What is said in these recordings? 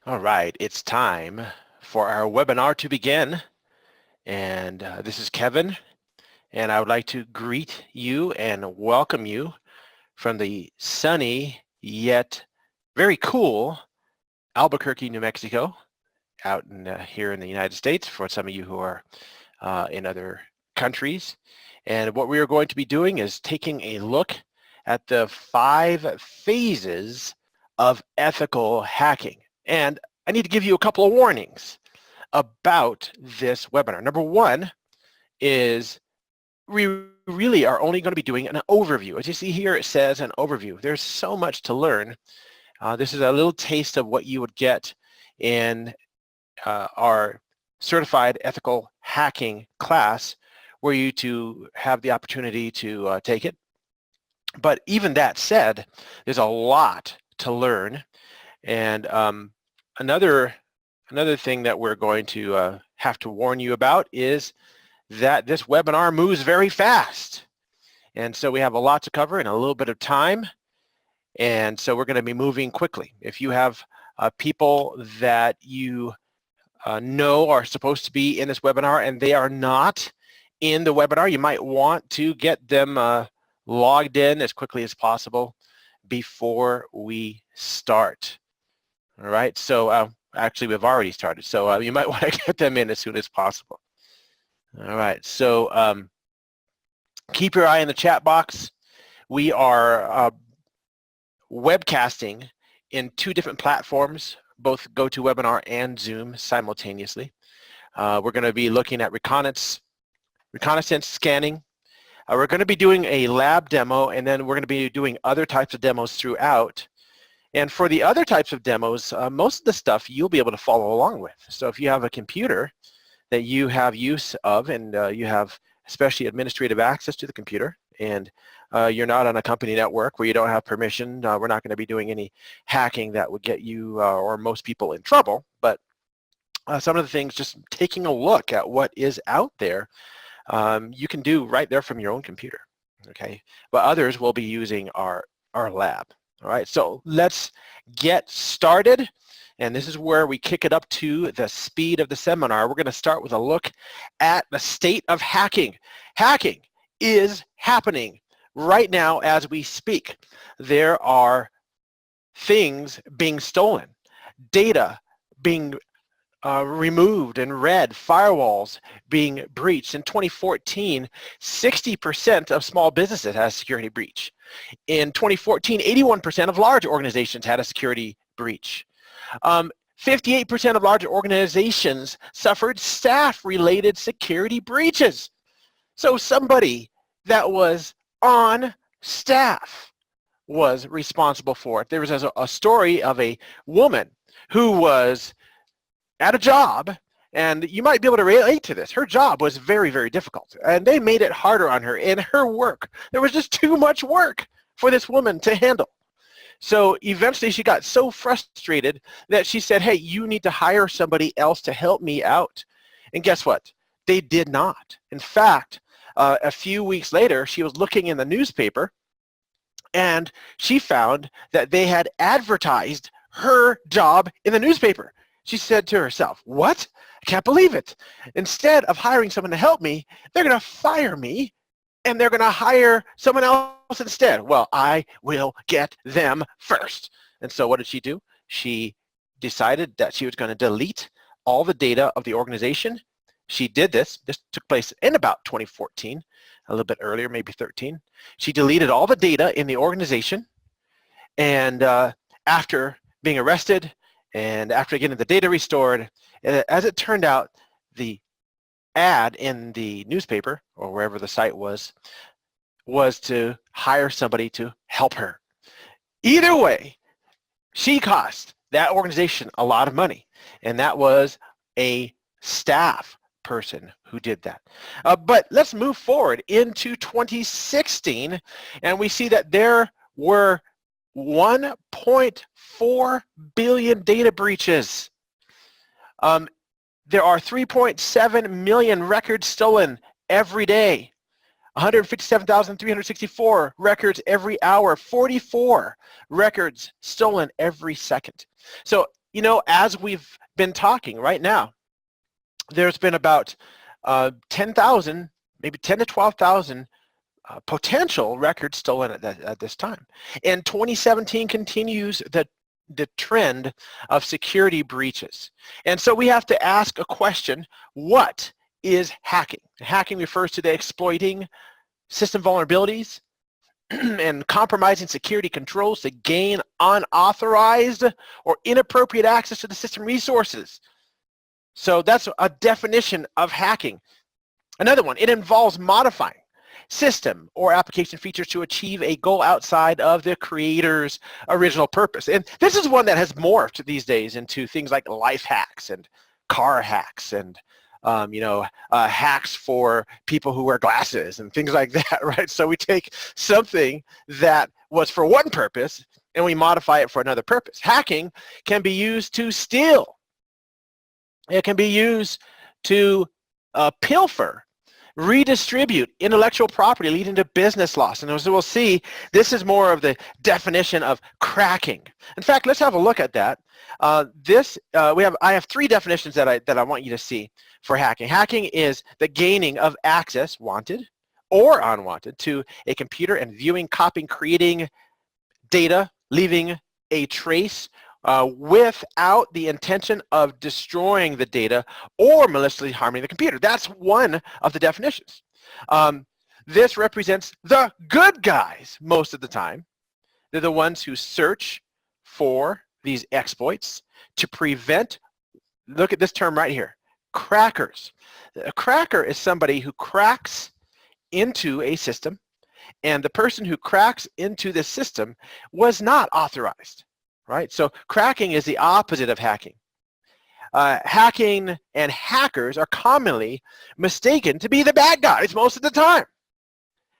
All right, it's time for our webinar to begin. And this is Kevin, and I would like to greet you and welcome you from the sunny yet very cool Albuquerque, New Mexico, out in, here in the United States for some of you who are in other countries. And what we are going to be doing is taking a look at the 5 phases of ethical hacking. And I need to give you a couple of warnings about this webinar. Number one is we really are only going to be doing an overview. As you see here, it says an overview. There's so much to learn. This is a little taste of what you would get in our certified ethical hacking class, were you to have the opportunity to take it. But even that said, there's a lot to learn. And another thing that we're going to have to warn you about is that this webinar moves very fast. And so we have a lot to cover in a little bit of time. And so we're going to be moving quickly. If you have people that you know are supposed to be in this webinar and they are not in the webinar, you might want to get them logged in as quickly as possible before we start. All right, so actually we've already started, so you might want to get them in as soon as possible. All right, so keep your eye in the chat box. We are webcasting in 2 different platforms, both GoToWebinar and Zoom simultaneously. We're going to be looking at reconnaissance scanning. We're going to be doing a lab demo, and then we're going to be doing other types of demos throughout. And for the other types of demos, most of the stuff you'll be able to follow along with. So if you have a computer that you have use of, and you have especially administrative access to the computer, and you're not on a company network where you don't have permission, we're not going to be doing any hacking that would get you or most people in trouble. But some of the things, just taking a look at what is out there, you can do right there from your own computer, okay? But others will be using our lab. All right, so let's get started. And this is where we kick it up to the speed of the seminar. We're going to start with a look at the state of hacking. Hacking is happening right now as we speak. There are things being stolen, data being removed and read, firewalls being breached. In 2014, 60% of small businesses had a security breach. In 2014, 81% of large organizations had a security breach. 58% of large organizations suffered staff-related security breaches. So somebody that was on staff was responsible for it. There was a story of a woman who was at a job, and you might be able to relate to this. Her job was very, very difficult, and they made it harder on her in her work. There was just too much work for this woman to handle. So eventually she got so frustrated that she said, hey, you need to hire somebody else to help me out. And guess what? They did not. In fact, a few weeks later, she was looking in the newspaper, and she found that they had advertised her job in the newspaper. She said to herself, what? I can't believe it. Instead of hiring someone to help me, they're going to fire me, and they're going to hire someone else instead. Well, I will get them first. And so what did she do? She decided that she was going to delete all the data of the organization. She did this. This took place in about 2014, a little bit earlier, maybe 13. She deleted all the data in the organization, and after being arrested and after getting the data restored, as it turned out, the ad in the newspaper or wherever the site was to hire somebody to help her. Either way, she cost that organization a lot of money, and that was a staff person who did that. But let's move forward into 2016, and we see that there were 1.4 billion data breaches. There are 3.7 million records stolen every day. 157,364 records every hour, 44 records stolen every second. So you know, as we've been talking right now, there's been about 10,000, maybe 10 to 12,000 potential records stolen at this time. And 2017 continues the trend of security breaches. And so we have to ask a question: what is hacking? Hacking refers to the exploiting system vulnerabilities and compromising security controls to gain unauthorized or inappropriate access to the system resources. So that's a definition of hacking. Another one, it involves modifying system or application features to achieve a goal outside of the creator's original purpose. And this is one that has morphed these days into things like life hacks and car hacks and hacks for people who wear glasses and things like that, right? So we take something that was for one purpose and we modify it for another purpose. Hacking can be used to steal. It can be used to pilfer, redistribute intellectual property, leading to business loss. And as we'll see, this is more of the definition of cracking. In fact, let's have a look at that. I have three definitions that I want you to see for hacking. Hacking is the gaining of access, wanted or unwanted, to a computer and viewing, copying, creating data, leaving a trace without the intention of destroying the data or maliciously harming the computer. That's one of the definitions. This represents the good guys most of the time. They're the ones who search for these exploits to prevent, look at this term right here, crackers. A cracker is somebody who cracks into a system, and the person who cracks into the system was not authorized. Right? So cracking is the opposite of hacking. Hacking and hackers are commonly mistaken to be the bad guys most of the time.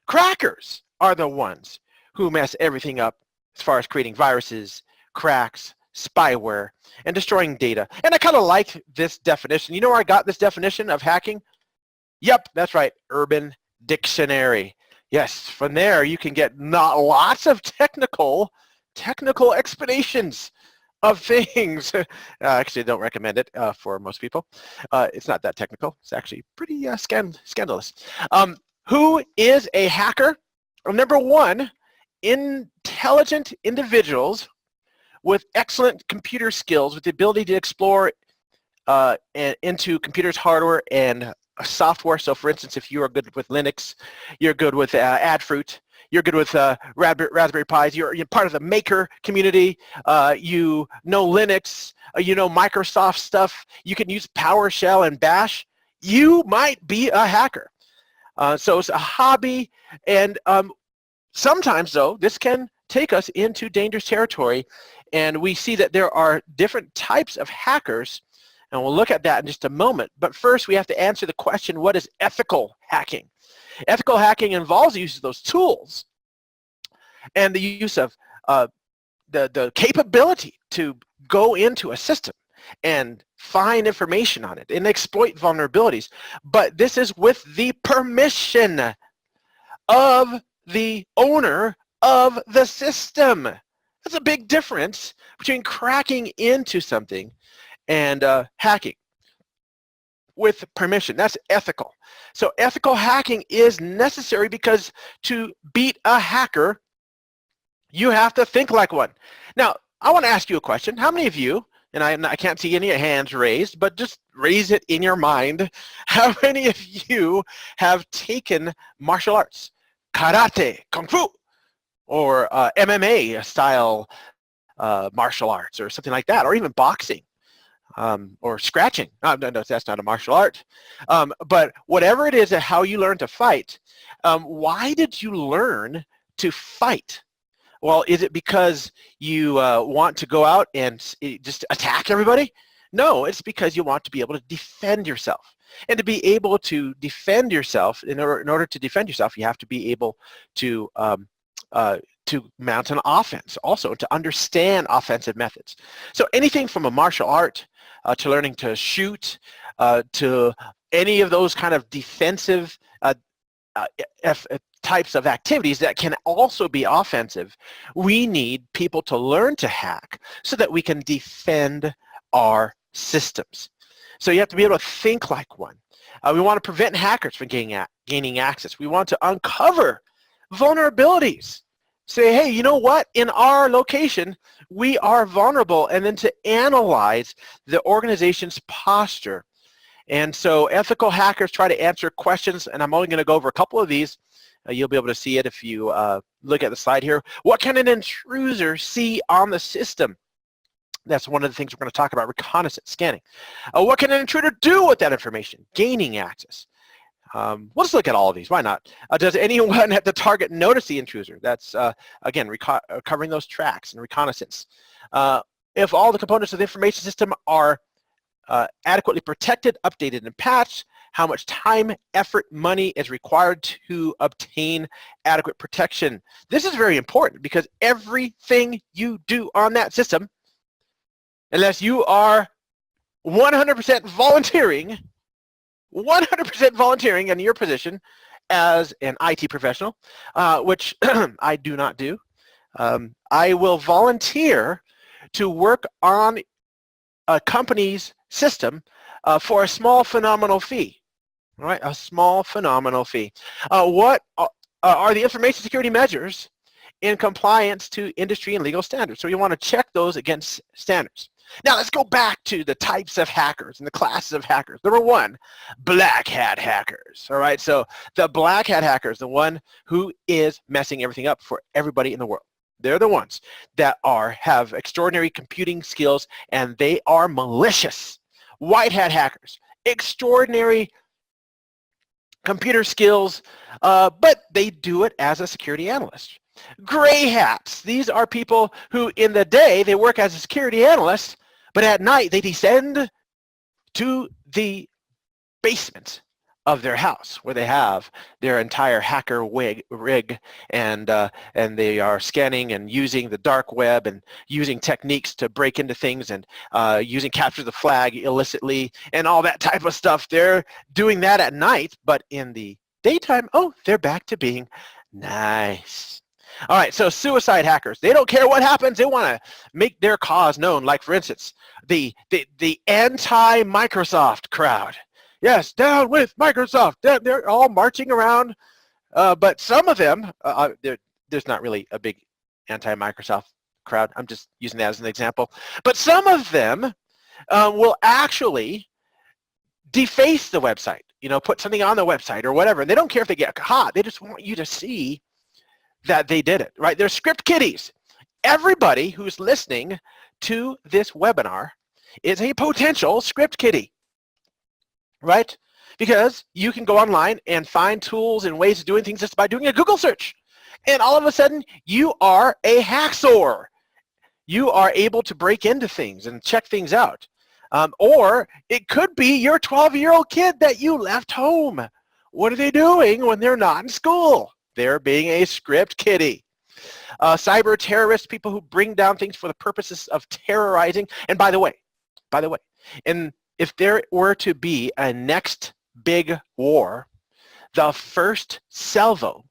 Crackers are the ones who mess everything up as far as creating viruses, cracks, spyware, and destroying data. And I kind of like this definition. You know where I got this definition of hacking? Yep, that's right, Urban Dictionary. Yes, from there you can get lots of technical explanations of things. Actually, I don't recommend it for most people. It's not that technical. It's actually pretty scandalous. Who is a hacker? Well, number one, intelligent individuals with excellent computer skills, with the ability to explore into computers, hardware, and software. So for instance, if you are good with Linux, you're good with Adafruit, you're good with Raspberry Pis, you're part of the maker community, you know Linux, you know Microsoft stuff, you can use PowerShell and Bash, you might be a hacker. So it's a hobby, and sometimes though, this can take us into dangerous territory, and we see that there are different types of hackers, and we'll look at that in just a moment. But first we have to answer the question, what is ethical hacking? Ethical hacking involves the use of those tools and the use of the capability to go into a system and find information on it and exploit vulnerabilities. But this is with the permission of the owner of the system. That's a big difference between cracking into something and hacking with permission. That's ethical. So ethical hacking is necessary because to beat a hacker, you have to think like one. Now, I want to ask you a question. How many of you, and I can't see any hands raised, but just raise it in your mind, how many of you have taken martial arts, karate, kung fu, or MMA style martial arts or something like that, or even boxing? Or scratching. No, that's not a martial art. But whatever it is, how you learn to fight, why did you learn to fight? Well, is it because you want to go out and just attack everybody? No, it's because you want to be able to defend yourself. And to be able to defend yourself, in order to defend yourself, you have to be able to mount an offense, also to understand offensive methods. So anything from a martial art to learning to shoot, to any of those kind of defensive types of activities that can also be offensive, we need people to learn to hack so that we can defend our systems. So you have to be able to think like one. We want to prevent hackers from gaining access. We want to uncover vulnerabilities. Say, hey, you know what? In our location, we are vulnerable, and then to analyze the organization's posture. And so ethical hackers try to answer questions, and I'm only going to go over a couple of these. You'll be able to see it if you look at the slide here. What can an intruder see on the system? That's one of the things we're going to talk about, reconnaissance scanning. What can an intruder do with that information? Gaining access. Let's look at all of these. Why not? Does anyone at the target notice the intruder? That's, again, covering those tracks and reconnaissance. If all the components of the information system are adequately protected, updated, and patched, how much time, effort, money is required to obtain adequate protection. This is very important because everything you do on that system, unless you are 100% volunteering, 100% volunteering in your position as an IT professional, which I do not do. I will volunteer to work on a company's system for a small phenomenal fee. All right, a small phenomenal fee. What are the information security measures in compliance to industry and legal standards? So you want to check those against standards. Now let's go back to the types of hackers and the classes of hackers. Number one, black hat hackers. All right, so the black hat hacker is the one who is messing everything up for everybody in the world. They're the ones that have extraordinary computing skills, and they are malicious. White hat hackers, extraordinary computer skills, but they do it as a security analyst. Gray hats, these are people who in the day they work as a security analyst, but at night they descend to the basement of their house where they have their entire hacker rig, and they are scanning and using the dark web and using techniques to break into things and using capture the flag illicitly and all that type of stuff. They're doing that at night, but in the daytime, oh, they're back to being nice. All right, so suicide hackers, they don't care what happens. They want to make their cause known. Like, for instance, the anti-Microsoft crowd. Yes, down with Microsoft. They're all marching around, but some of them, there's not really a big anti-Microsoft crowd. I'm just using that as an example. But some of them will actually deface the website, put something on the website or whatever. And they don't care if they get caught. They just want you to see that they did it, right? They're script kiddies. Everybody who's listening to this webinar is a potential script kiddie. Right? Because you can go online and find tools and ways of doing things just by doing a Google search. And all of a sudden, you are a hacksaw. You are able to break into things and check things out. Or it could be your 12-year-old kid that you left home. What are they doing when they're not in school? They're being a script kiddie. Cyber terrorists, people who bring down things for the purposes of terrorizing. And by the way, if there were to be a next big war, the first salvo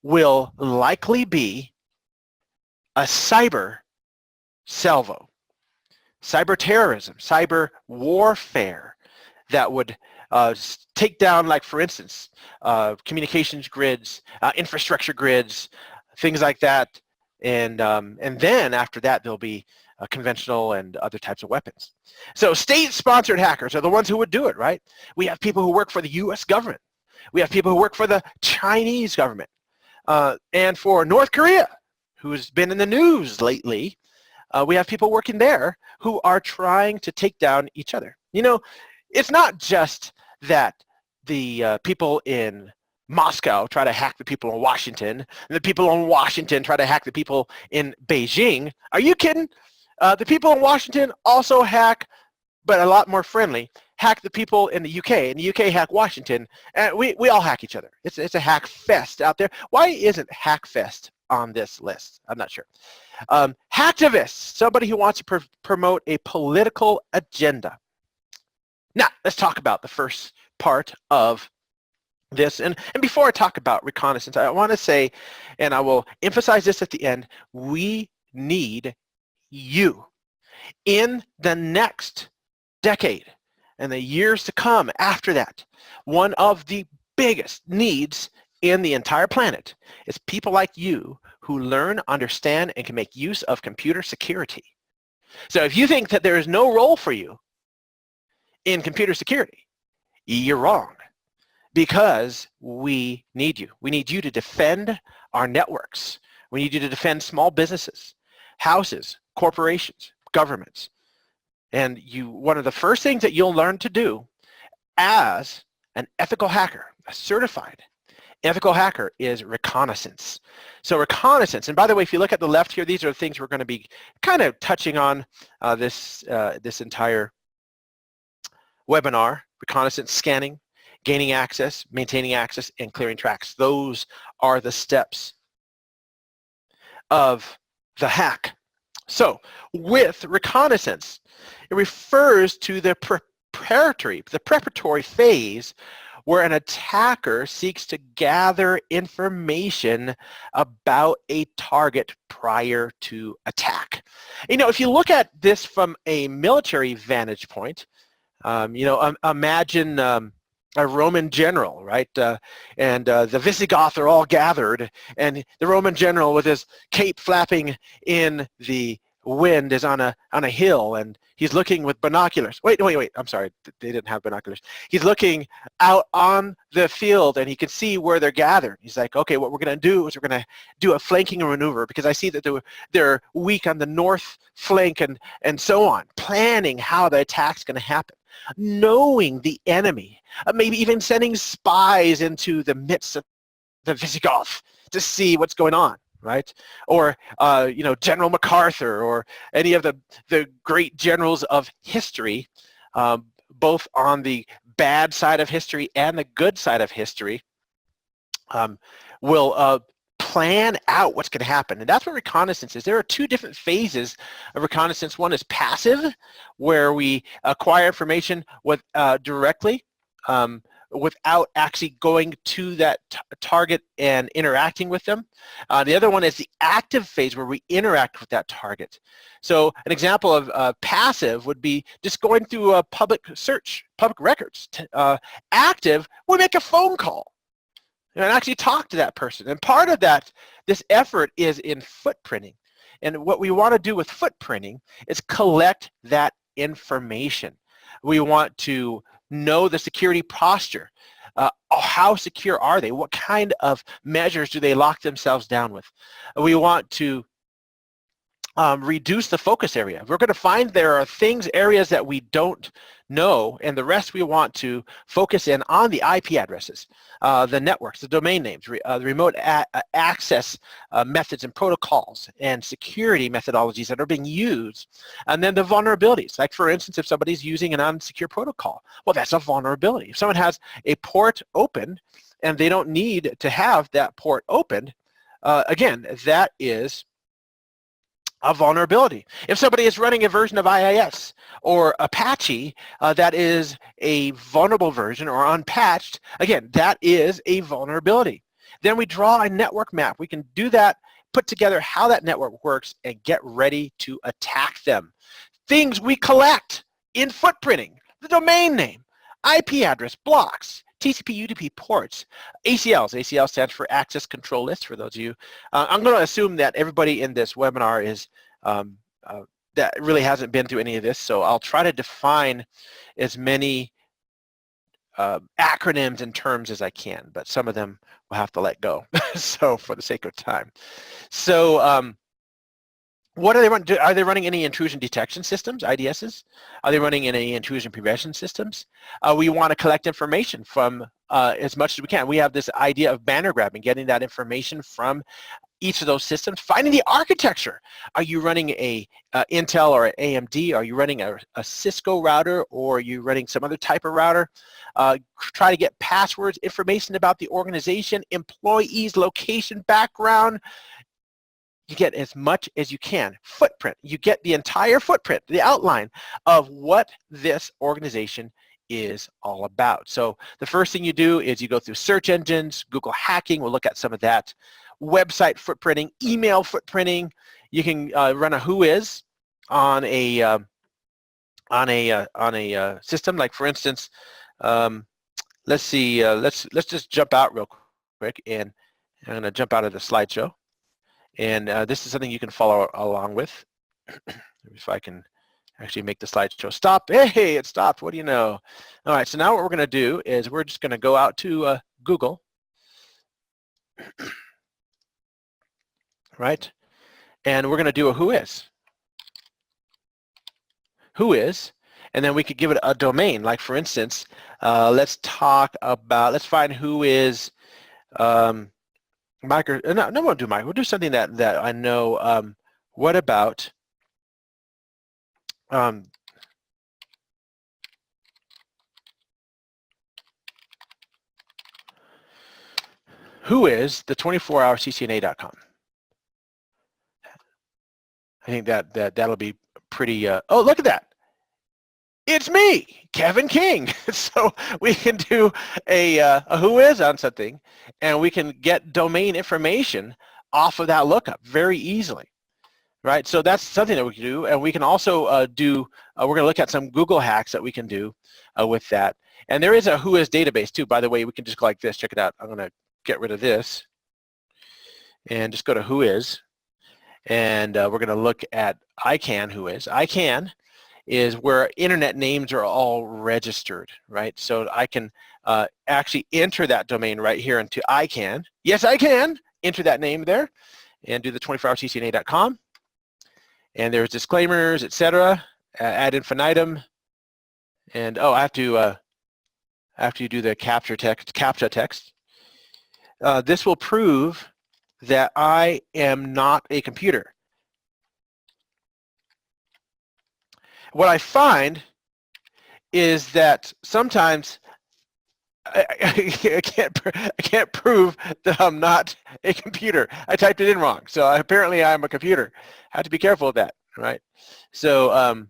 will likely be a cyber salvo. Cyber terrorism, cyber warfare that would take down, like, for instance, communications grids, infrastructure grids, things like that. And then after that, there'll be conventional and other types of weapons. So state-sponsored hackers are the ones who would do it, right? We have people who work for the U.S. government. We have people who work for the Chinese government. And for North Korea, who's been in the news lately, we have people working there who are trying to take down each other. It's not just that the people in Moscow try to hack the people in Washington, and the people in Washington try to hack the people in Beijing. Are you kidding? The people in Washington also hack, but a lot more friendly, hack the people in the UK, and the UK hack Washington, and we all hack each other. It's a hack fest out there. Why isn't hack fest on this list? I'm not sure. Hacktivists, somebody who wants to promote a political agenda. Now, let's talk about the first part of this. And before I talk about reconnaissance, I want to say, and I will emphasize this at the end, we need you. In the next decade and the years to come after that, one of the biggest needs in the entire planet is people like you who learn, understand, and can make use of computer security. So if you think that there is no role for you in computer security, you're wrong, because we need you. We need you to defend our networks. We need you to defend small businesses, houses, corporations, governments. And one of the first things that you'll learn to do as an ethical hacker, a certified ethical hacker, is reconnaissance. So reconnaissance, and by the way, if you look at the left here, these are the things we're going to be kind of touching on this entire webinar: reconnaissance, scanning, gaining access, maintaining access, and clearing tracks. Those are the steps of the hack. So with reconnaissance, it refers to the preparatory phase where an attacker seeks to gather information about a target prior to attack. You know, if you look at this from a military vantage point, imagine a Roman general, right? And the Visigoths are all gathered, and the Roman general with his cape flapping in the wind is on a hill, and he's looking with binoculars. Wait, I'm sorry, they didn't have binoculars. He's looking out on the field, and he can see where they're gathered. He's like, okay, what we're going to do is we're going to do a flanking maneuver, because I see that they're weak on the north flank, and so on, planning how the attack's going to happen. Knowing the enemy, maybe even sending spies into the midst of the Visigoths to see what's going on, right? Or General MacArthur, or any of the great generals of history, both on the bad side of history and the good side of history, will plan out what's going to happen. And that's what reconnaissance is. There are two different phases of reconnaissance. One is passive, where we acquire information directly without actually going to that target and interacting with them. The other one is the active phase, where we interact with that target. So an example of passive would be just going through a public search, public records. Active, we make a phone call and actually talk to that person. And part of this effort is in footprinting. And what we want to do with footprinting is collect that information. We want to know the security posture. How secure are they? What kind of measures do they lock themselves down with? We want to reduce the focus area. We're going to find there are areas that we don't know, and the rest we want to focus in on the IP addresses, the networks, the domain names, the remote access methods and protocols, and security methodologies that are being used, and then the vulnerabilities. Like, for instance, if somebody's using an unsecure protocol, well, that's a vulnerability. If someone has a port open and they don't need to have that port opened, again, that is a vulnerability. If somebody is running a version of IIS or Apache that is a vulnerable version or unpatched, again, that is a vulnerability. Then we draw a network map. We can do that, put together how that network works, and get ready to attack them. Things we collect in footprinting: the domain name, IP address, blocks, TCP, UDP ports, ACLs. ACL stands for Access Control List, for those of you. I'm going to assume that everybody in this webinar is that really hasn't been through any of this, so I'll try to define as many acronyms and terms as I can, but some of them we'll have to let go, so for the sake of time. So what are they running? Are they running any intrusion detection systems, IDSs? Are they running any intrusion prevention systems? We want to collect information from as much as we can. We have this idea of banner grabbing, getting that information from each of those systems, finding the architecture. Are you running a Intel or an AMD? Are you running a Cisco router, or are you running some other type of router? Try to get passwords, information about the organization, employees, location, background. You get as much as you can. Footprint. You get the entire footprint, the outline of what this organization is all about. So the first thing you do is you go through search engines, Google hacking. We'll look at some of that. Website footprinting, email footprinting. You can run a whois on a system. Like for instance, let's see. Let's just jump out real quick, and I'm going to jump out of the slideshow. And this is something you can follow along with. If I can actually make the slideshow stop. Hey, it stopped. What do you know? All right, so now what we're going to do is we're just going to go out to Google, right? And we're going to do a who is. Who is, and then we could give it a domain. Like for instance, let's find who is micro. No, we won't do micro. We'll do something that I know. What about who is the 24hourccna.com? I think that'll be pretty. Oh, look at that! It's me, Kevin King. So we can do a who is on something, and we can get domain information off of that lookup very easily, right? So that's something that we can do, and we can also do. We're going to look at some Google hacks that we can do with that. And there is a who is database too. By the way, we can just go like this. Check it out. I'm going to get rid of this and just go to who is. And we're going to look at ICANN who is. ICANN is where internet names are all registered, right? So I can actually enter that domain right here into ICANN. Yes, I can enter that name there and do the 24hourccna.com. And there's disclaimers, etc. Ad infinitum. And oh, I have to do the CAPTCHA text. This will prove that I am not a computer. What I find is that sometimes I can't prove that I'm not a computer. I typed it in wrong, so apparently I'm a computer. I have to be careful of that, right? So let me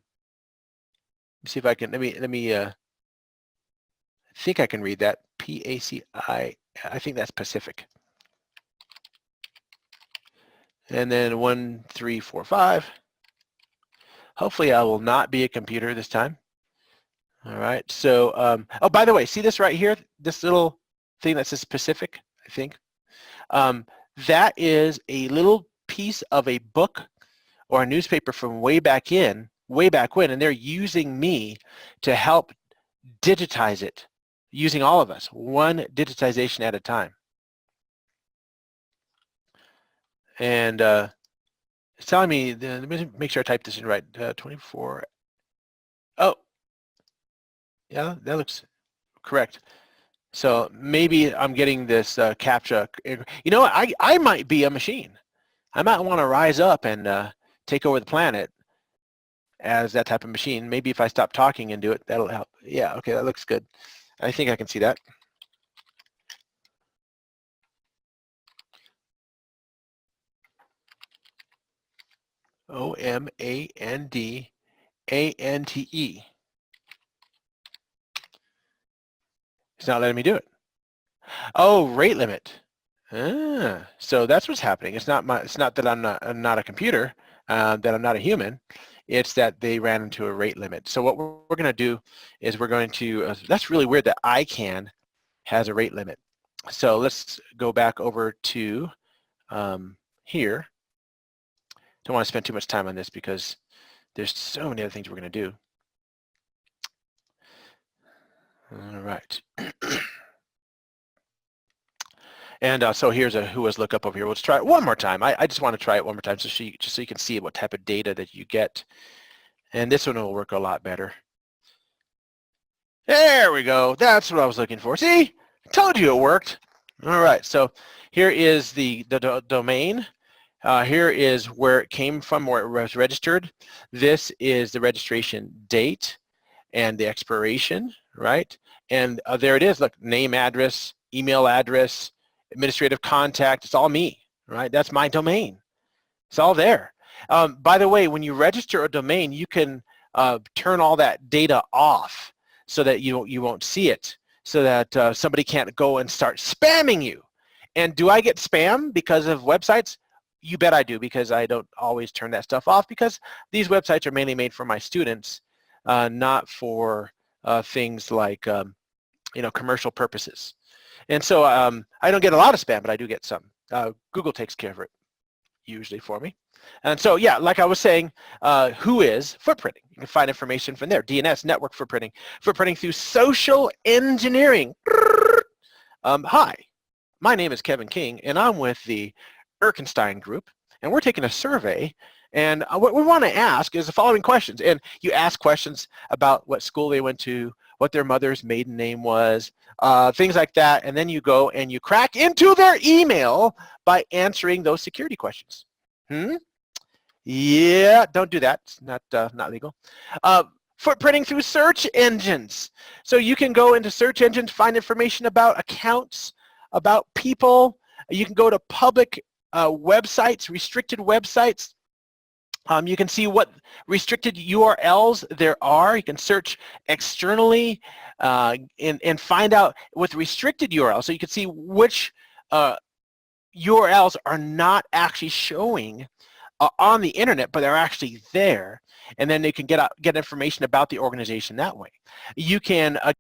see if I can. Let me. I think I can read that. PACI. I think that's Pacific. And then 1, 3, 4, 5. Hopefully I will not be a computer this time. All right, so, oh, by the way, see this right here? This little thing that says Pacific, I think? That is a little piece of a book or a newspaper from way back when, and they're using me to help digitize it, using all of us, one digitization at a time. And it's telling me, let me make sure I type this in right, 24. Oh, yeah, that looks correct. So maybe I'm getting this CAPTCHA. You know what, I might be a machine. I might want to rise up and take over the planet as that type of machine. Maybe if I stop talking and do it, that'll help. Yeah, okay, that looks good. I think I can see that. OMANDANTE. It's not letting me do it. Oh, rate limit. So that's what's happening. It's not that I'm not a computer, that I'm not a human. It's that they ran into a rate limit. So what we're going to do is we're going to. That's really weird that ICANN has a rate limit. So let's go back over to here. Don't want to spend too much time on this because there's so many other things we're going to do. All right. And so here's a who was lookup over here. Let's try it one more time. I just want to try it one more time just so you can see what type of data that you get. And this one will work a lot better. There we go. That's what I was looking for. See? I told you it worked. All right. So here is the domain. Here is where it came from, where it was registered. This is the registration date and the expiration, right? And there it is. Look, name, address, email address, administrative contact. It's all me, right? That's my domain. It's all there. By the way, when you register a domain, you can turn all that data off so that you won't see it, so that somebody can't go and start spamming you. And do I get spam because of websites? you bet I do, because I don't always turn that stuff off, because these websites are mainly made for my students, not for things like commercial purposes. And so I don't get a lot of spam, but I do get some. Google takes care of it usually for me. And so, yeah, like I was saying, who is footprinting? You can find information from there. DNS, network footprinting, footprinting through social engineering. Hi, my name is Kevin King, and I'm with the Reconnaissance group, and we're taking a survey. And what we want to ask is the following questions. And you ask questions about what school they went to, what their mother's maiden name was, things like that. And then you go and you crack into their email by answering those security questions. Yeah, don't do that. It's not legal. Footprinting through search engines. So you can go into search engines, find information about accounts, about people. You can go to public websites, restricted websites. You can see what restricted URLs there are. You can search externally and find out with restricted URLs. So you can see which URLs are not actually showing on the internet, but they're actually there. And then they can get information about the organization that way. You can, all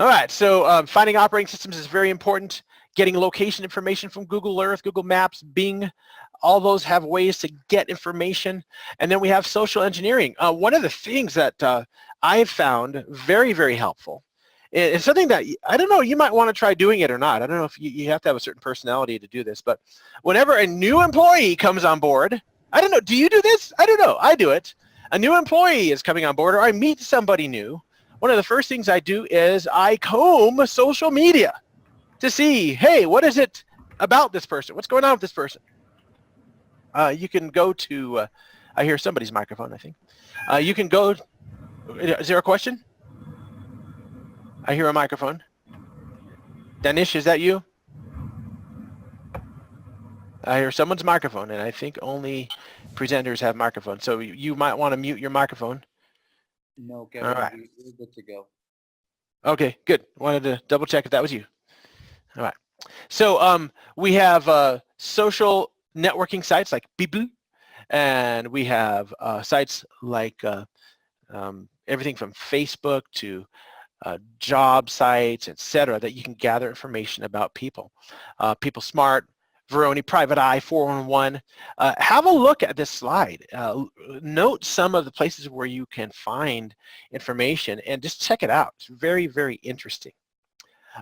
right, so finding operating systems is very important. Getting location information from Google Earth, Google Maps, Bing, all those have ways to get information. And then we have social engineering. One of the things that I've found very, very helpful is something that, I don't know, you might want to try doing it or not. I don't know if you have to have a certain personality to do this, but whenever a new employee comes on board, I don't know, do you do this? I don't know, I do it. A new employee is coming on board, or I meet somebody new. One of the first things I do is I comb social media to see, hey, what is it about this person? What's going on with this person? You can go to, I hear somebody's microphone, I think. You can go, is there a question? I hear a microphone. Danish, is that you? I hear someone's microphone, and I think only presenters have microphones. So you might want to mute your microphone. No, Kevin, all right. We're good to go. Okay, good. Wanted to double check if that was you. All right. So we have social networking sites like Bibu, and we have sites like everything from Facebook to job sites, etc., that you can gather information about people. People Smart, Veroni, Private Eye, 411. Have a look at this slide. Note some of the places where you can find information and just check it out. It's very, very interesting.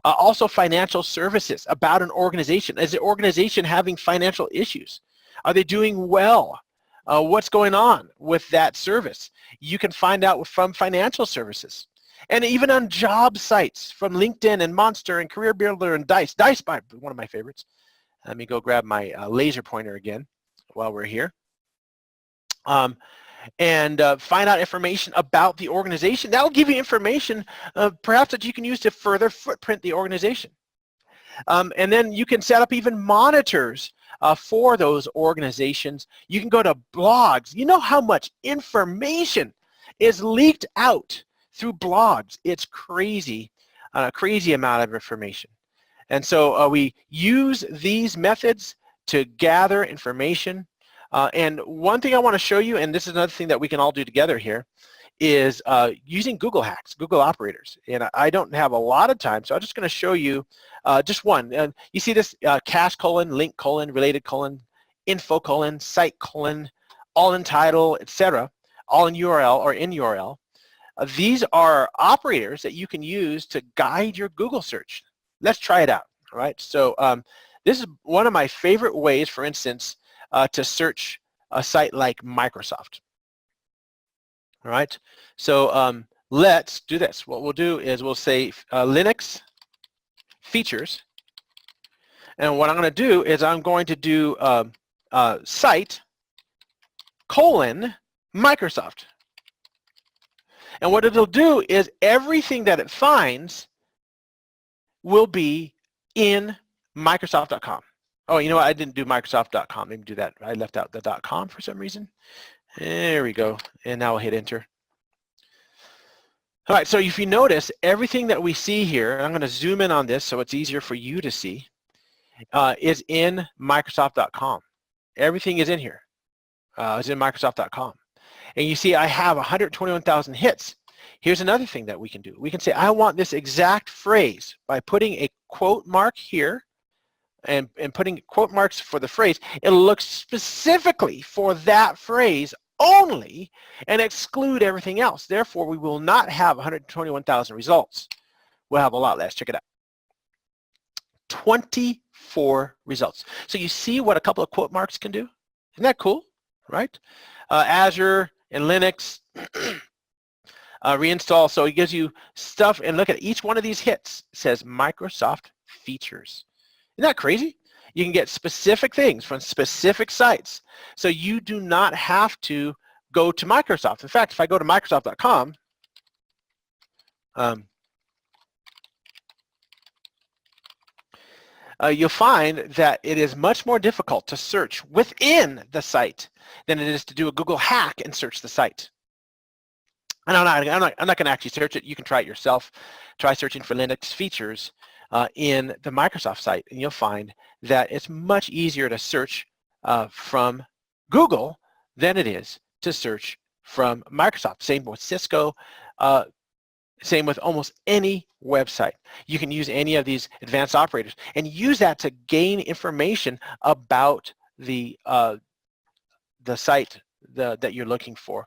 Also financial services about an organization. Is the organization having financial issues? Are they doing well? What's going on with that service? You can find out from financial services. And even on job sites from LinkedIn and Monster and Career Builder and Dice. Dice, one of my favorites. Let me go grab my laser pointer again while we're here. And find out information about the organization. That will give you information perhaps that you can use to further footprint the organization. And then you can set up even monitors for those organizations. You can go to blogs. You know how much information is leaked out through blogs. It's crazy, a crazy amount of information. And so we use these methods to gather information. And one thing I want to show you, and this is another thing that we can all do together here, is using Google hacks, Google operators. And I don't have a lot of time, so I'm just going to show you just one. You see this cache colon, link colon, related colon, info colon, site colon, all in title, etc., all in URL or in URL. These are operators that you can use to guide your Google search. Let's try it out, all right? So this is one of my favorite ways, for instance, to search a site like Microsoft. All right, so let's do this. What we'll do is we'll say Linux features, and what I'm going to do is I'm going to do site colon Microsoft. And what it'll do is everything that it finds will be in Microsoft.com. Oh, you know what? I didn't do Microsoft.com. Let me do that. I left out the .com for some reason. There we go. And now we'll hit enter. All right, so if you notice, everything that we see here, and I'm going to zoom in on this so it's easier for you to see, is in Microsoft.com. Everything is in here. It's in Microsoft.com. And you see I have 121,000 hits. Here's another thing that we can do. We can say, I want this exact phrase by putting a quote mark here and putting quote marks for the phrase. It'll look specifically for that phrase only and exclude everything else. Therefore, we will not have 121,000 results. We'll have a lot less. Check it out. 24 results. So you see what a couple of quote marks can do? Isn't that cool, right? Azure and Linux, reinstall. So it gives you stuff, and look at each one of these hits. It says Microsoft features. Isn't that crazy? You can get specific things from specific sites. So you do not have to go to Microsoft. In fact, if I go to Microsoft.com, you'll find that it is much more difficult to search within the site than it is to do a Google hack and search the site. And I'm not going to actually search it. You can try it yourself. Try searching for Linux features in the Microsoft site, and you'll find that it's much easier to search from Google than it is to search from Microsoft. Same with Cisco. Same with almost any website. You can use any of these advanced operators and use that to gain information about the site that you're looking for.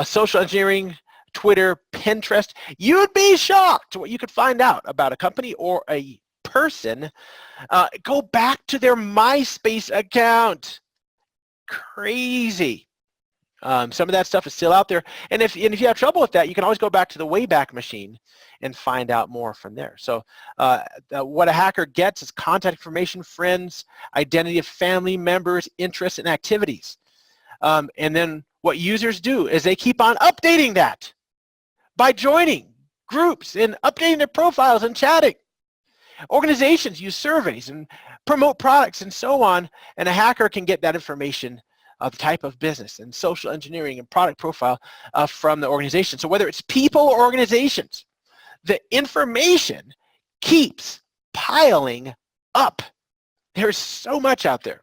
Social engineering, Twitter, Pinterest. You'd be shocked what you could find out about a company or a person. Go back to their MySpace account. Crazy. Some of that stuff is still out there, and if you have trouble with that, you can always go back to the Wayback Machine and find out more from there. So what a hacker gets is contact information, friends, identity of family members, interests, and activities. And then what users do is they keep on updating that by joining groups and updating their profiles and chatting. Organizations use surveys and promote products and so on, and a hacker can get that information of the type of business and social engineering and product profile from the organization. So whether it's people or organizations, the information keeps piling up. There's so much out there.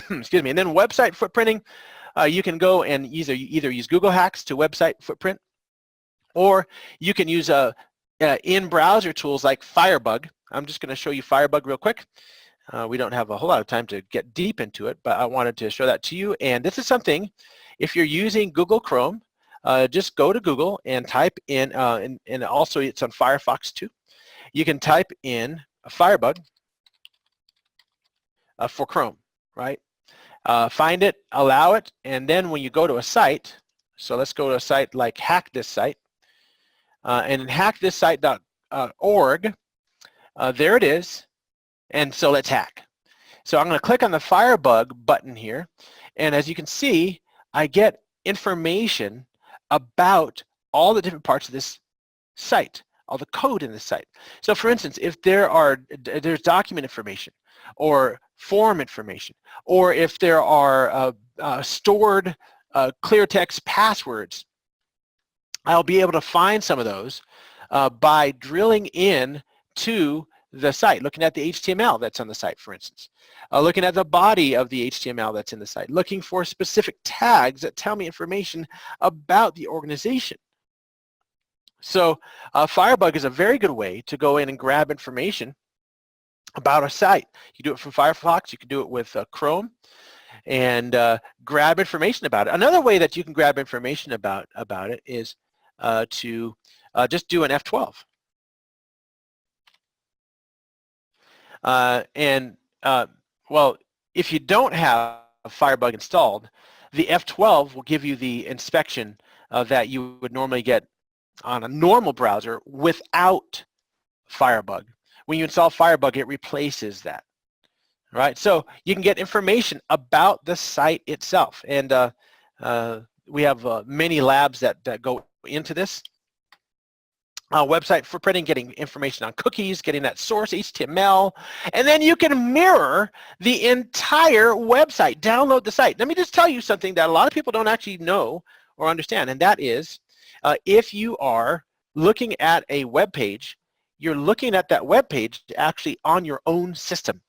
Excuse me. And then website footprinting, you can go and either use Google Hacks to website footprint, or you can use in-browser tools like Firebug. I'm just going to show you Firebug real quick. We don't have a whole lot of time to get deep into it, but I wanted to show that to you. And this is something, if you're using Google Chrome, just go to Google and type in, and also it's on Firefox too. You can type in Firebug for Chrome, right? Find it, allow it, and then when you go to a site, so let's go to a site like Hack This Site, and in hackthisSite.org, there it is. And so let's hack. So I'm going to click on the Firebug button here, and as you can see, I get information about all the different parts of this site, all the code in the site. So for instance, if there's document information or form information, or if there are stored clear text passwords, I'll be able to find some of those by drilling in to the site, looking at the HTML that's on the site, for instance, looking at the body of the HTML that's in the site, looking for specific tags that tell me information about the organization. So Firebug is a very good way to go in and grab information about a site. You do it from Firefox, you can do it with Chrome, and grab information about it. Another way that you can grab information about it is to just do an F12. Well, if you don't have Firebug installed, the F12 will give you the inspection that you would normally get on a normal browser without Firebug. When you install Firebug, it replaces that, right? So you can get information about the site itself, and we have many labs that go into this. Website footprinting, getting information on cookies, getting that source HTML, and then you can mirror the entire website, download the site. Let me just tell you something that a lot of people don't actually know or understand, and that is if you are looking at a web page, you're looking at that web page actually on your own system.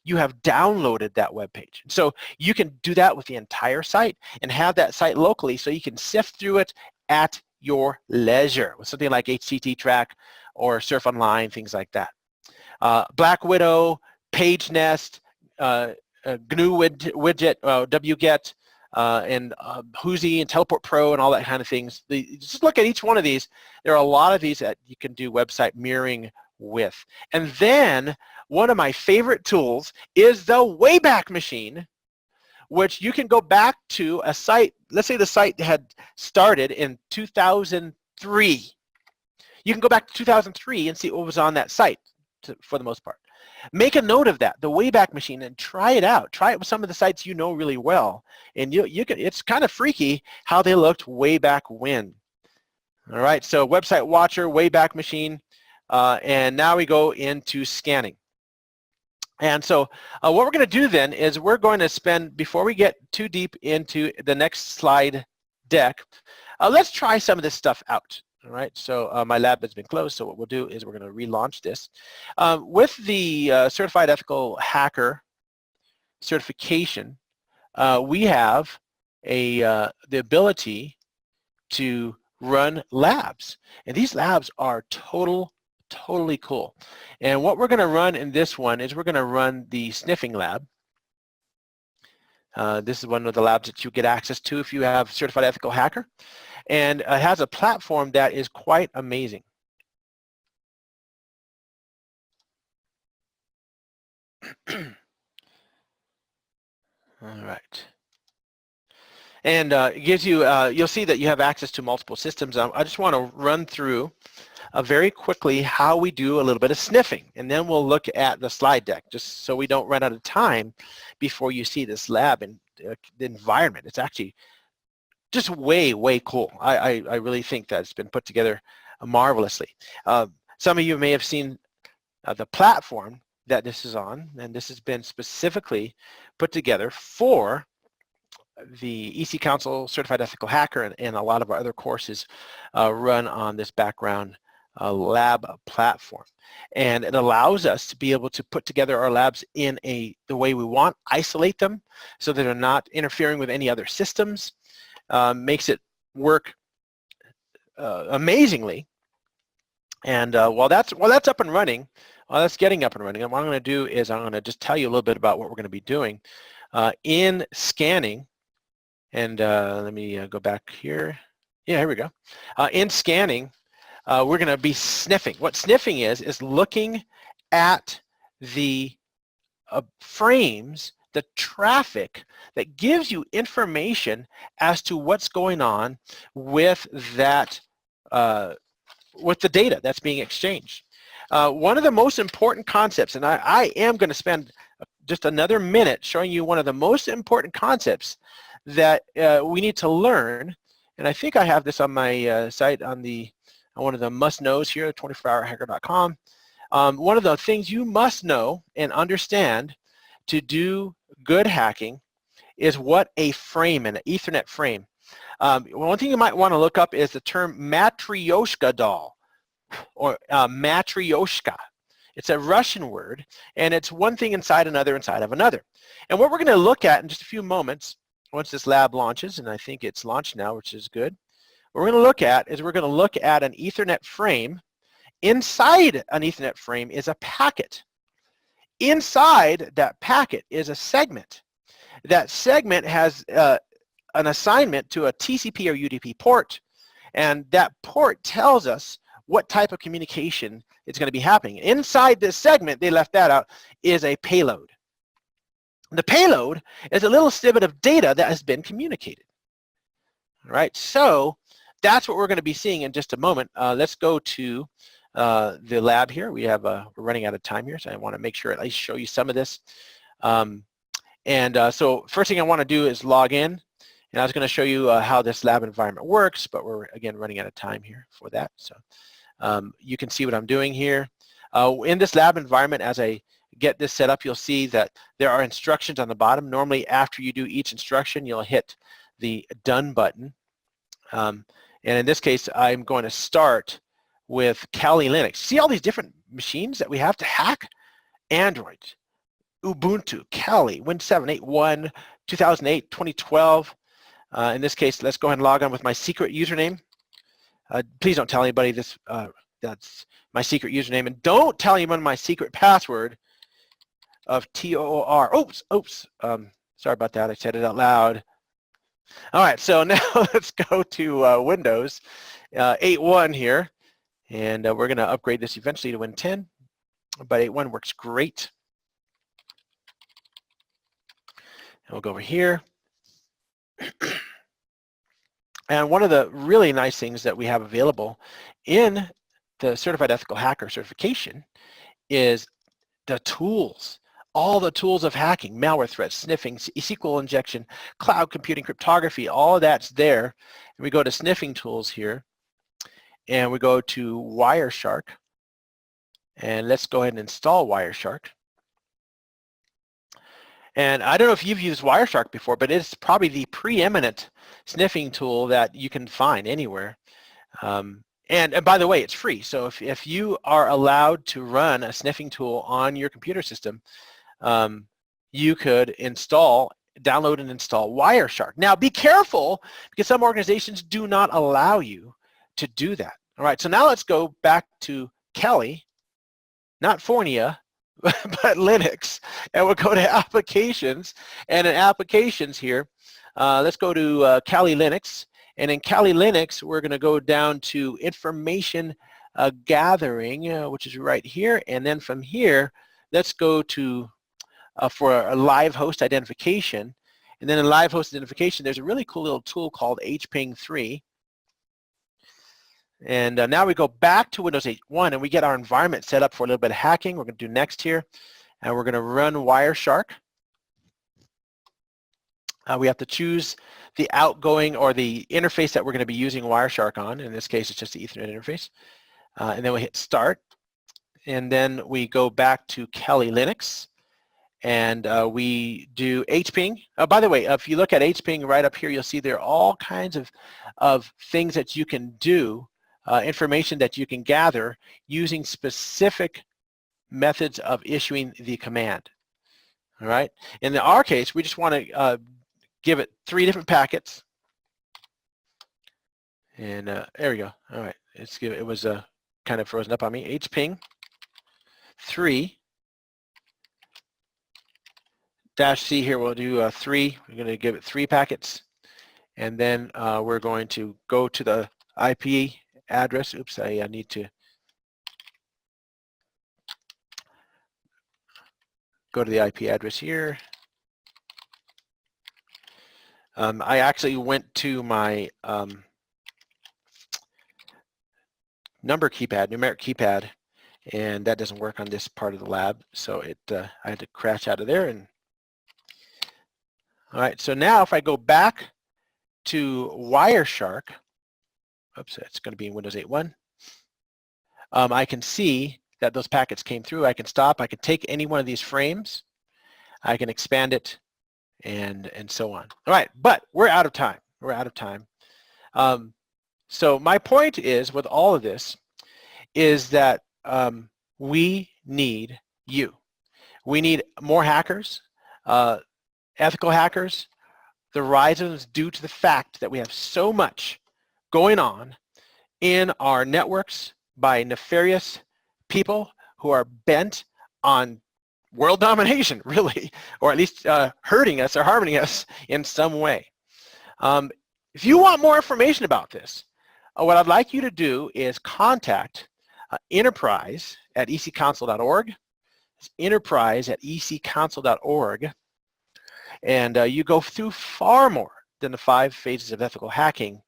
you have downloaded that web page. So you can do that with the entire site and have that site locally so you can sift through it at your leisure with something like HTTP Track or Surf Online, things like that. Black Widow, PageNest, GNU widget, wget, and Whoosy and Teleport Pro and all that kind of things. Just look at each one of these. There are a lot of these that you can do website mirroring with. And then one of my favorite tools is the Wayback Machine, which you can go back to a site. Let's say the site had started in 2003. You can go back to 2003 and see what was on that site for the most part. Make a note of that, the Wayback Machine, and try it out. Try it with some of the sites you know really well. And you can, it's kind of freaky how they looked way back when. All right, so Website Watcher, Wayback Machine, and now we go into scanning. And so what we're going to do then is we're going to spend, before we get too deep into the next slide deck, let's try some of this stuff out. All right, so my lab has been closed, so what we'll do is we're going to relaunch this. With the Certified Ethical Hacker certification, we have the ability to run labs, and these labs are totally cool. And what we're going to run in this one is we're going to run the sniffing lab. This is one of the labs that you get access to if you have Certified Ethical Hacker. And it has a platform that is quite amazing. All right. And it gives you, you'll see that you have access to multiple systems. I just want to run through very quickly how we do a little bit of sniffing, and then we'll look at the slide deck just so we don't run out of time before you see this lab and the environment. It's actually just way cool. I really think that it's been put together marvelously. Some of you may have seen the platform that this is on, and this has been specifically put together for the EC-Council Certified Ethical Hacker, and a lot of our other courses run on this background lab platform. And it allows us to be able to put together our labs in the way we want, isolate them so that they're not interfering with any other systems, makes it work amazingly. And while that's up and running, while that's getting up and running, what I'm going to do is I'm going to just tell you a little bit about what we're going to be doing in scanning. And let me go back here. Yeah, here we go. In scanning, we're going to be sniffing. What sniffing is looking at the frames, the traffic that gives you information as to what's going on with that, with the data that's being exchanged. One of the most important concepts, and I am going to spend just another minute showing you one of the most important concepts that we need to learn, and I think I have this on my site on one of the must-knows here, 24hourhacker.com. One of the things you must know and understand to do good hacking is what a frame, an Ethernet frame. One thing you might want to look up is the term Matryoshka doll, or Matryoshka. It's a Russian word, and it's one thing inside another inside of another. And what we're going to look at in just a few moments, once this lab launches, and I think it's launched now, which is good, what we're going to look at is we're going to look at an Ethernet frame. Inside an Ethernet frame is a packet. Inside that packet is a segment. That segment has an assignment to a TCP or UDP port, and that port tells us what type of communication is going to be happening. Inside this segment, they left that out, is a payload. The payload is a little snippet of data that has been communicated. All right, so that's what we're going to be seeing in just a moment. Let's go to the lab here. We have we're running out of time here, so I want to make sure at least show you some of this. So first thing I want to do is log in, and I was going to show you how this lab environment works, but we're again running out of time here for that. So you can see what I'm doing here. In this lab environment, as I get this set up, you'll see that there are instructions on the bottom. Normally, after you do each instruction, you'll hit the done button. And in this case, I'm going to start with Kali Linux. See all these different machines that we have to hack? Android, Ubuntu, Kali, Win 7, 8.1, 2008, 2012. In this case, let's go ahead and log on with my secret username. Please don't tell anybody this. That's my secret username, and don't tell anyone my secret password of TOR. Oops. Sorry about that. I said it out loud. All right, so now let's go to Windows 8.1 here, and we're going to upgrade this eventually to Win 10, but 8.1 works great. And we'll go over here. And one of the really nice things that we have available in the Certified Ethical Hacker certification is the tools, all the tools of hacking, malware threats, sniffing, SQL injection, cloud computing, cryptography, all of that's there. And we go to sniffing tools here, and we go to Wireshark, and let's go ahead and install Wireshark. And I don't know if you've used Wireshark before, but it's probably the preeminent sniffing tool that you can find anywhere. And by the way, it's free. So if you are allowed to run a sniffing tool on your computer system, you could download and install Wireshark. Now be careful, because some organizations do not allow you to do that. All right, so now let's go back to Kali, not Fornia, but Linux, and we'll go to applications, and in applications here, let's go to Kali Linux, and in Kali Linux, we're going to go down to information gathering, which is right here, and then from here, let's go to for a live host identification, and then in live host identification, there's a really cool little tool called hping3. And now we go back to Windows 8.1 and we get our environment set up for a little bit of hacking. We're going to do next here, and we're going to run Wireshark. We have to choose the outgoing or the interface that we're going to be using Wireshark on. In this case, it's just the Ethernet interface. And then we hit start. And then we go back to Kali Linux, and we do hping. By the way, if you look at hping right up here, you'll see there are all kinds of things that you can do, information that you can gather using specific methods of issuing the command. All right. In our case, we just want to give it 3 different packets. And there we go. All right. It was kind of frozen up on me. hping 3 -C here. We'll do 3. We're going to give it 3 packets. And then we're going to go to the IP address. Oops, I need to go to the IP address here. I actually went to my numeric keypad, and that doesn't work on this part of the lab, so I had to crash out of there. And all right, so now if I go back to Wireshark, oops, it's going to be in Windows 8.1. I can see that those packets came through. I can stop. I can take any one of these frames. I can expand it, and so on. All right, but we're out of time. We're out of time. So my point is, with all of this, is that we need you. We need more hackers, ethical hackers. The rise is due to the fact that we have so much going on in our networks by nefarious people who are bent on world domination, really, or at least hurting us or harming us in some way. If you want more information about this, what I'd like you to do is contact enterprise at ec-council.org. It's enterprise at ec-council.org. And you go through far more than the 5 phases of ethical hacking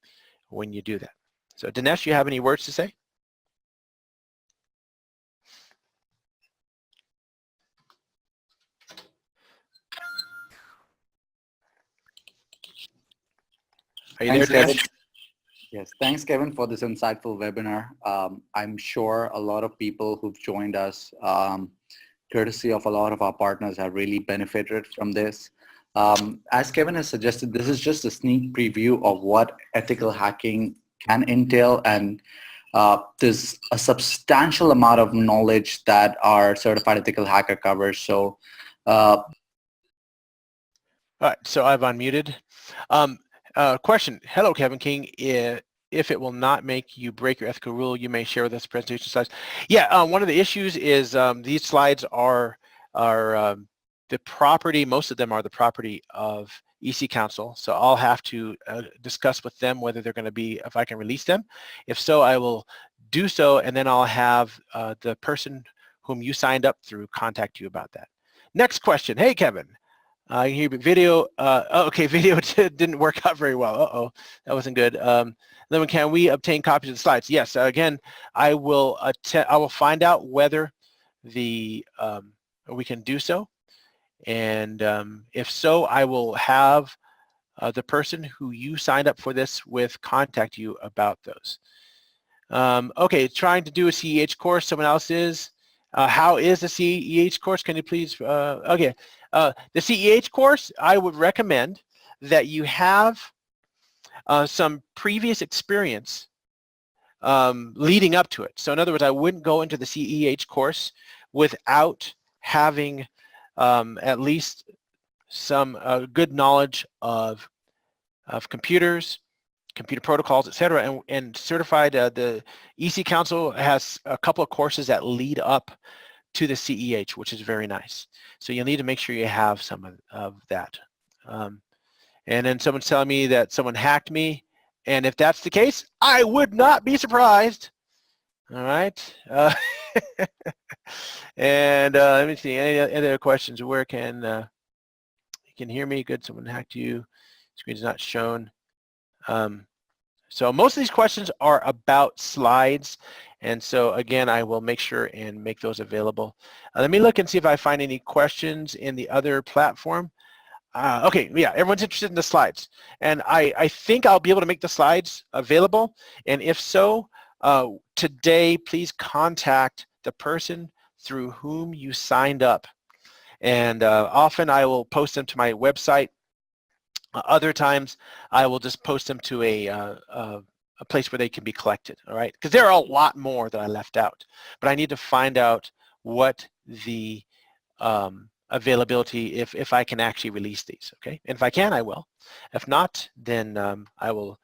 when you do that. So Dinesh, you have any words to say? Are you Thanks, there, Kevin. Dinesh? Yes, thanks, Kevin, for this insightful webinar. I'm sure a lot of people who've joined us, courtesy of a lot of our partners, have really benefited from this. As Kevin has suggested, this is just a sneak preview of what ethical hacking can entail, and there's a substantial amount of knowledge that our certified ethical hacker covers. So Uh, All right, so I've unmuted. Question. Hello, Kevin King. If it will not make you break your ethical rule, you may share with us the presentation slides. Yeah, one of the issues is these slides are the property, most of them are the property of EC-Council, so I'll have to discuss with them whether they're going to be, if I can release them. If so, I will do so, and then I'll have the person whom you signed up through contact you about that. Next question. Hey, Kevin. I hear video. Okay, video didn't work out very well. Uh-oh, that wasn't good. Then can we obtain copies of the slides? Yes. Again, I will find out whether we can do so, and if so, I will have the person who you signed up for this with contact you about those. Okay, trying to do a CEH course. Someone else is. How is the CEH course? Can you please? Okay. The CEH course, I would recommend that you have some previous experience leading up to it. So in other words, I wouldn't go into the CEH course without having at least some good knowledge of computers, computer protocols, etc., and certified. The EC-Council has a couple of courses that lead up to the CEH, which is very nice. So you'll need to make sure you have some of that. And then someone's telling me that someone hacked me, and if that's the case, I would not be surprised. All right. And let me see, any other questions? Where can you can hear me? Good, someone hacked you. Screen's not shown. So most of these questions are about slides, and so again, I will make sure and make those available. Let me look and see if I find any questions in the other platform. Okay, yeah, everyone's interested in the slides, and I think I'll be able to make the slides available, and if so, today, please contact the person through whom you signed up, and often I will post them to my website. Other times, I will just post them to a place where they can be collected, all right? Because there are a lot more that I left out, but I need to find out what the availability, if I can actually release these, okay? And if I can, I will. If not, then I will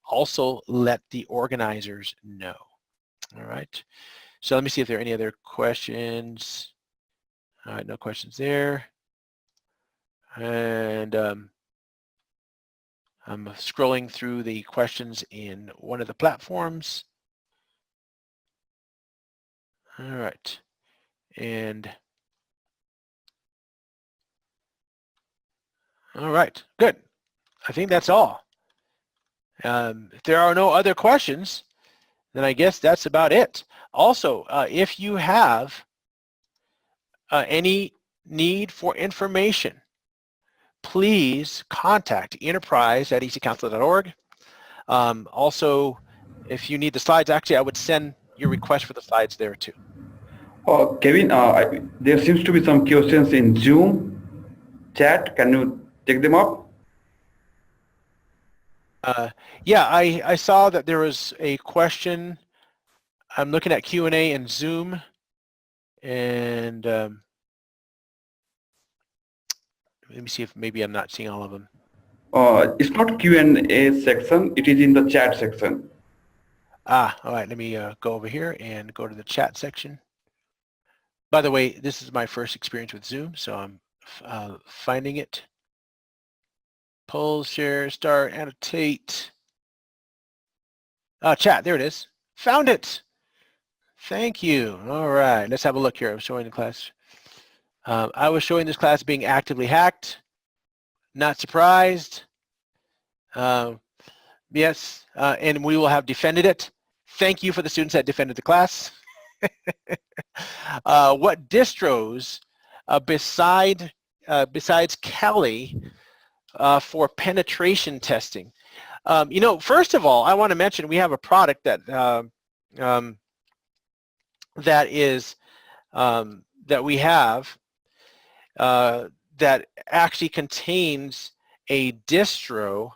also let the organizers know, all right? So let me see if there are any other questions. All right, no questions there. And I'm scrolling through the questions in one of the platforms. All right, and all right, good. I think that's all. If there are no other questions, then I guess that's about it. Also, if you have any need for information, please contact enterprise@ecouncil.org. Also, if you need the slides, actually, I would send your request for the slides there too. Kevin, there seems to be some questions in Zoom chat. Can you take them up? Yeah, I saw that there was a question. I'm looking at Q&A in Zoom, and let me see if maybe I'm not seeing all of them. It's not Q&A section. It is in the chat section. All right. Let me go over here and go to the chat section. By the way, this is my first experience with Zoom, so I'm finding it. Poll, share, start, annotate. Chat, there it is. Found it. Thank you. All right, let's have a look here. I'm showing the class. I was showing this class being actively hacked. Not surprised. Yes, and we will have defended it. Thank you for the students that defended the class. What distros besides Kali for penetration testing? You know, first of all, I want to mention we have a product that that we have that actually contains a distro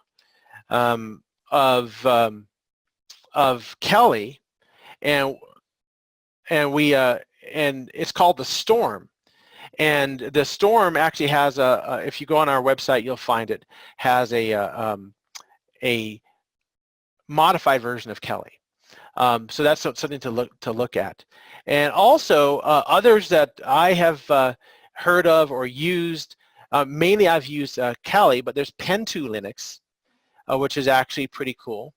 of Kali, and it's called the Storm, And the Storm actually has if you go on our website, you'll find it, has a modified version of Kelly. So that's something to look at. And also others that I have heard of or used, mainly I've used Kelly, but there's Pen2 Linux, which is actually pretty cool.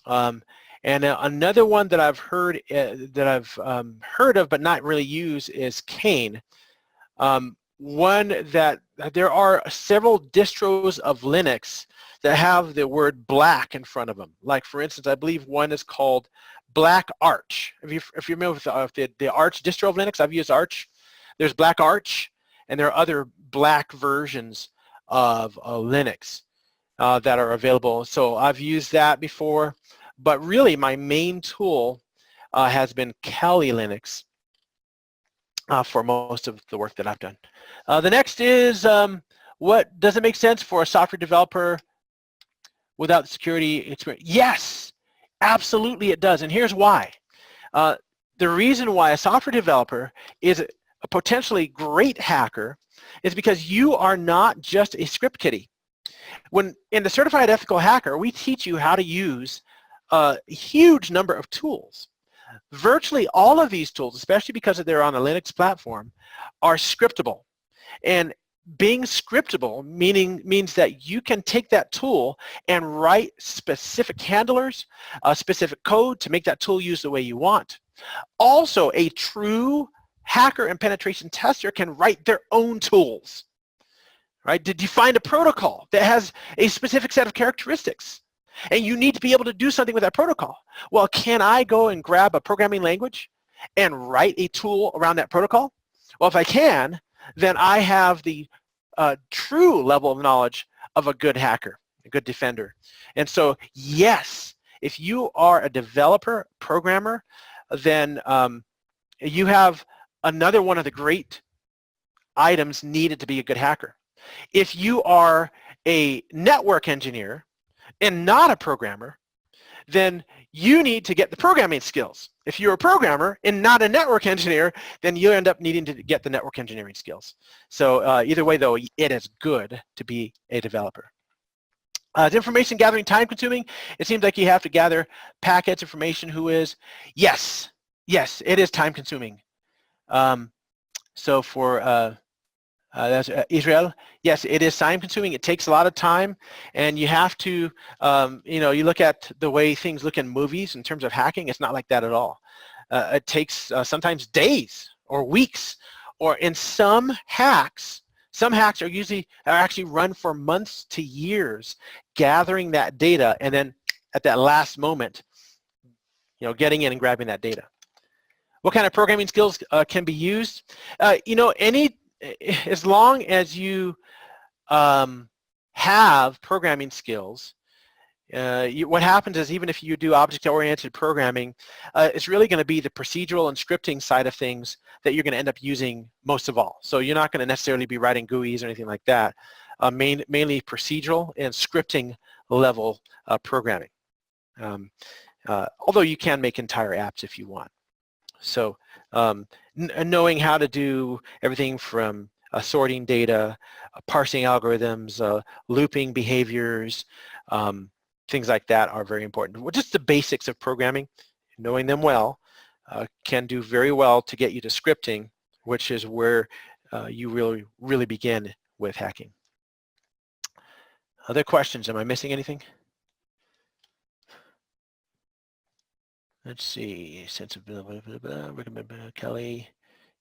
And another one that I've heard heard of but not really used is Kane. One that there are several distros of Linux that have the word black in front of them. Like for instance, I believe one is called Black Arch. If you're familiar with the Arch distro of Linux, I've used Arch. There's Black Arch, and there are other black versions of Linux that are available. So I've used that before, but really my main tool has been Kali Linux for most of the work that I've done. The next is, what does it make sense for a software developer without the security experience? Yes, absolutely it does, and here's why. The reason why a software developer is a potentially great hacker is because you are not just a script kiddie. When in the Certified Ethical Hacker, we teach you how to use a huge number of tools. Virtually all of these tools, especially because they're on a Linux platform, are scriptable. And being scriptable means that you can take that tool and write specific handlers, specific code to make that tool use the way you want. Also, a true hacker and penetration tester can write their own tools, right? To define a protocol that has a specific set of characteristics. And you need to be able to do something with that protocol. Well, can I go and grab a programming language and write a tool around that protocol? Well, if I can, then I have the true level of knowledge of a good hacker, a good defender. And so, yes, if you are a developer, programmer, then you have another one of the great items needed to be a good hacker. If you are a network engineer and not a programmer, then you need to get the programming skills. If you're a programmer and not a network engineer, then you end up needing to get the network engineering skills. So either way, though, it is good to be a developer. Is information gathering time consuming? It seems like you have to gather packets, information, who is. Yes, yes, it is time consuming. So for that's Israel. Yes, it is time consuming. It takes a lot of time, and you have to, you know, you look at the way things look in movies in terms of hacking, it's not like that at all. It takes sometimes days or weeks, or in some hacks are actually run for months to years, gathering that data, and then at that last moment, you know, getting in and grabbing that data. What kind of programming skills can be used? You know, as long as you have programming skills, what happens is even if you do object-oriented programming, it's really going to be the procedural and scripting side of things that you're going to end up using most of all. So you're not going to necessarily be writing GUIs or anything like that. Mainly procedural and scripting level programming. Although you can make entire apps if you want. So knowing how to do everything from sorting data, parsing algorithms, looping behaviors, things like that are very important. Well, just the basics of programming, knowing them well, can do very well to get you to scripting, which is where you really begin with hacking. Other questions? Am I missing anything? Let's see, sensibility, recommend Kelly.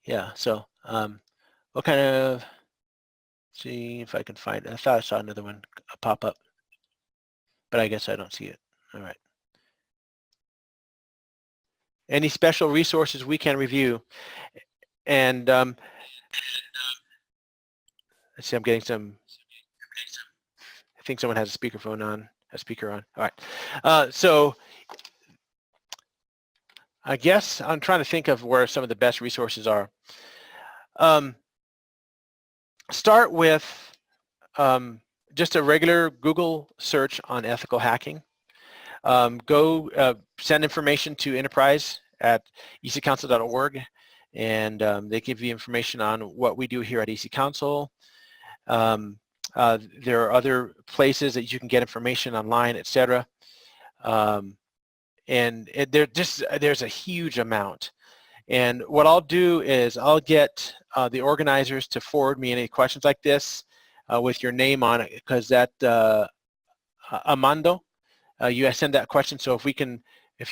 Yeah, so what kind of, see if I can find, I thought I saw another one pop up, but I guess I don't see it. All right. Any special resources we can review? And let's see, I'm getting some, I think someone has a speaker on. All right. So I guess I'm trying to think of where some of the best resources are. Start with just a regular Google search on ethical hacking. Go send information to enterprise@ec-council.org and they give you information on what we do here at EC-Council. There are other places that you can get information online, etc. And there's a huge amount. And what I'll do is I'll get the organizers to forward me any questions like this with your name on it, because that Amando, you send that question. So if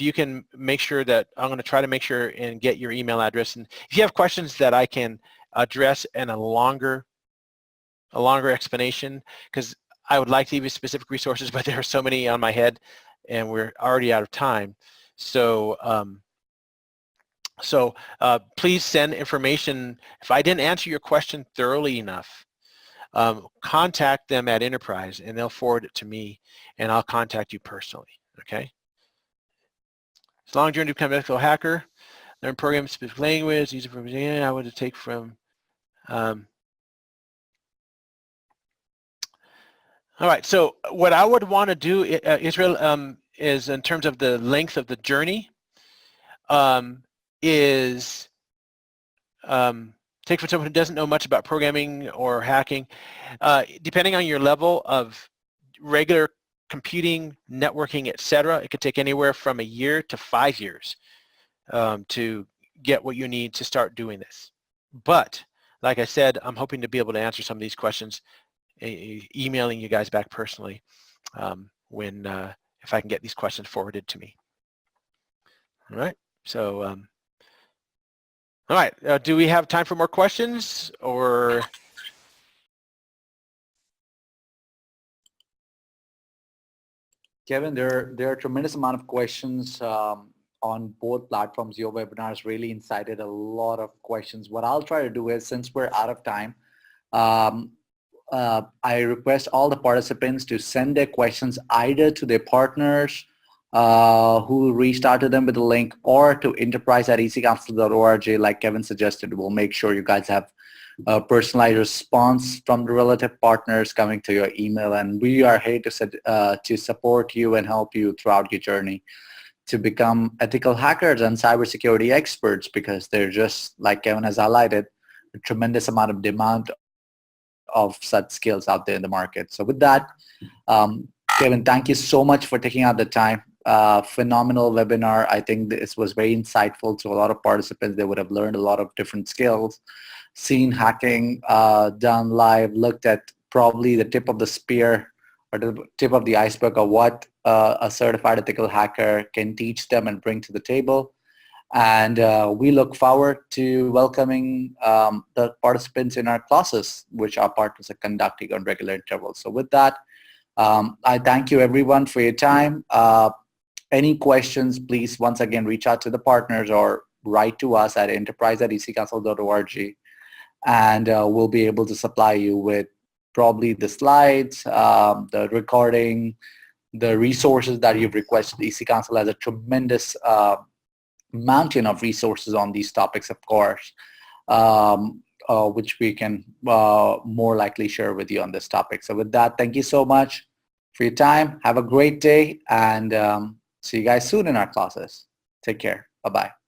you can make sure that, I'm going to try to make sure and get your email address. And if you have questions that I can address in a longer explanation, because I would like to give you specific resources, but there are so many on my head and we're already out of time. So please send information. If I didn't answer your question thoroughly enough, contact them at Enterprise and they'll forward it to me, and I'll contact you personally, okay? As long as you're to become an ethical hacker, learn programming specific language, use it for I would take from all right, so what I would want to do, Israel, is in terms of the length of the journey, is take from someone who doesn't know much about programming or hacking. Depending on your level of regular computing, networking, etc., it could take anywhere from a year to 5 years to get what you need to start doing this. But like I said, I'm hoping to be able to answer some of these questions, emailing you guys back personally if I can get these questions forwarded to me. All right, so all right, do we have time for more questions, or? Kevin, there are a tremendous amount of questions on both platforms. Your webinar has really incited a lot of questions. What I'll try to do is, since we're out of time, I request all the participants to send their questions either to their partners who reached out to them with the link, or to enterprise@ec-council.org, like Kevin suggested. We'll make sure you guys have a personalized response from the relative partners coming to your email, and we are here to support you and help you throughout your journey to become ethical hackers and cybersecurity experts, because they're just, like Kevin has highlighted, a tremendous amount of demand of such skills out there in the market. So with that, Kevin, thank you so much for taking out the time. Phenomenal webinar. I think this was very insightful to a lot of participants. They would have learned a lot of different skills, seen hacking done live, looked at probably the tip of the spear or the tip of the iceberg of what a certified ethical hacker can teach them and bring to the table. And we look forward to welcoming the participants in our classes, which our partners are conducting on regular intervals. So with that, I thank you everyone for your time. Any questions, please once again reach out to the partners or write to us at enterprise@ec-council.org, and we'll be able to supply you with probably the slides, the recording, the resources that you've requested. EC-Council has a tremendous mountain of resources on these topics, of course, which we can more likely share with you on this topic. So with that, thank you so much for your time. Have a great day, and see you guys soon in our classes. Take care. Bye-bye.